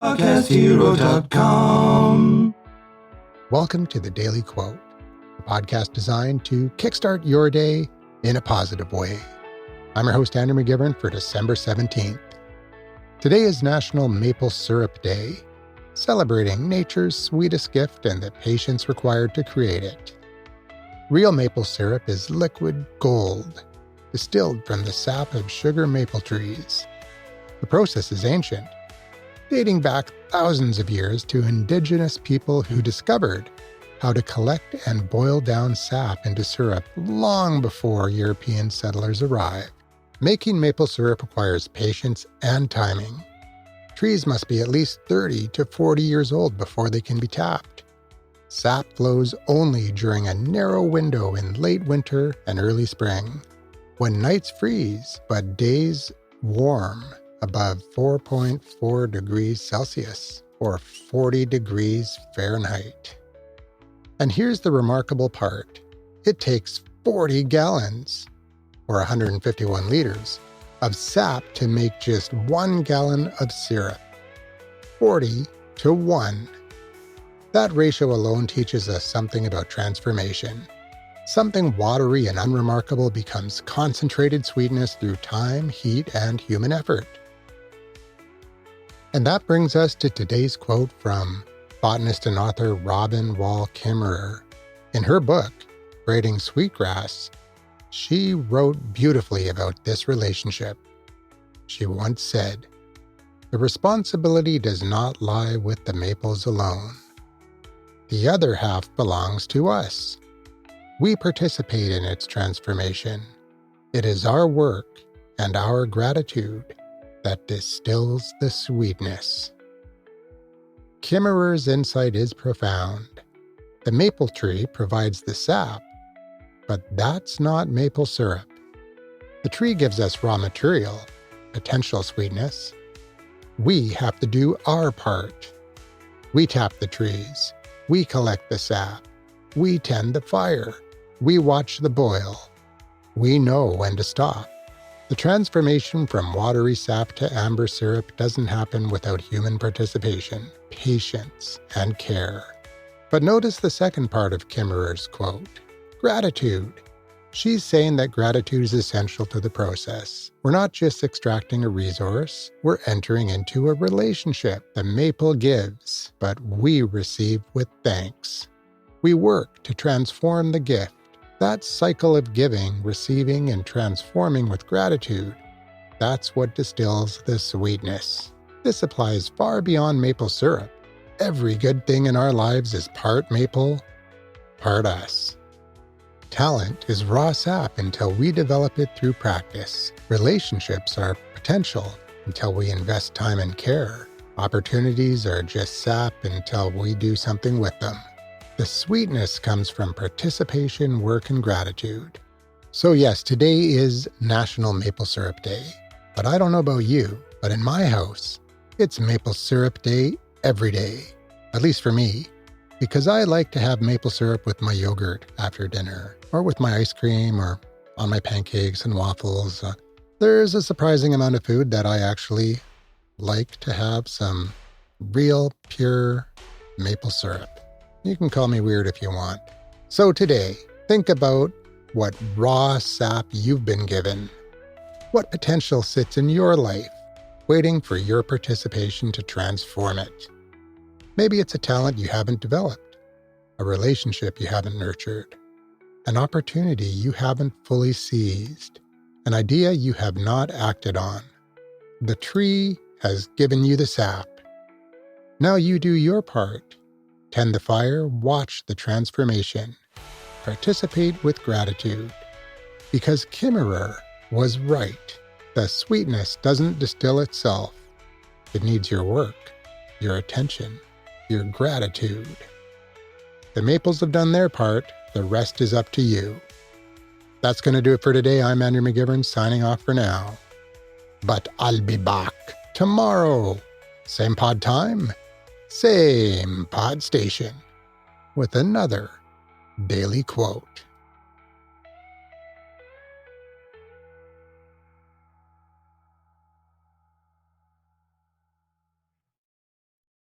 podcasthero.com. Welcome to the Daily Quote, a podcast designed to kickstart your day in a positive way. I'm your host, Andrew McGivern, for December 17th. Today is National Maple Syrup Day, celebrating nature's sweetest gift and the patience required to create it. Real maple syrup is liquid gold, distilled from the sap of sugar maple trees. The process is ancient, dating back thousands of years to indigenous people who discovered how to collect and boil down sap into syrup long before European settlers arrived. Making maple syrup requires patience and timing. Trees must be at least 30 to 40 years old before they can be tapped. Sap flows only during a narrow window in late winter and early spring, when nights freeze but days warm above 4.4 degrees Celsius or 40 degrees Fahrenheit. And here's the remarkable part. It takes 40 gallons, or 151 liters, of sap to make just 1 gallon of syrup. 40 to 1. That ratio alone teaches us something about transformation. Something watery and unremarkable becomes concentrated sweetness through time, heat, and human effort. And that brings us to today's quote from botanist and author Robin Wall Kimmerer. In her book, Braiding Sweetgrass, she wrote beautifully about this relationship. She once said, "The responsibility does not lie with the maples alone. The other half belongs to us. We participate in its transformation. It is our work and our gratitude that distills the sweetness." Kimmerer's insight is profound. The maple tree provides the sap, but that's not maple syrup. The tree gives us raw material, potential sweetness. We have to do our part. We tap the trees. We collect the sap. We tend the fire. We watch the boil. We know when to stop. The transformation from watery sap to amber syrup doesn't happen without human participation, patience, and care. But notice the second part of Kimmerer's quote, gratitude. She's saying that gratitude is essential to the process. We're not just extracting a resource, we're entering into a relationship. The maple gives, but we receive with thanks. We work to transform the gift. That cycle of giving, receiving, and transforming with gratitude, that's what distills the sweetness. This applies far beyond maple syrup. Every good thing in our lives is part maple, part us. Talent is raw sap until we develop it through practice. Relationships are potential until we invest time and care. Opportunities are just sap until we do something with them. The sweetness comes from participation, work, and gratitude. So yes, today is National Maple Syrup Day. But I don't know about you, but in my house, it's Maple Syrup Day every day. At least for me, because I like to have maple syrup with my yogurt after dinner, or with my ice cream, or on my pancakes and waffles. There's a surprising amount of food that I actually like to have some real, pure maple syrup. You can call me weird if you want. So today, think about what raw sap you've been given. What potential sits in your life, waiting for your participation to transform it? Maybe it's a talent you haven't developed, a relationship you haven't nurtured, an opportunity you haven't fully seized, an idea you have not acted on. The tree has given you the sap. Now you do your part. Tend the fire, watch the transformation. Participate with gratitude. Because Kimmerer was right. The sweetness doesn't distill itself. It needs your work, your attention, your gratitude. The maples have done their part. The rest is up to you. That's going to do it for today. I'm Andrew McGivern, signing off for now. But I'll be back tomorrow. Same pod time, same pod station, with another daily quote.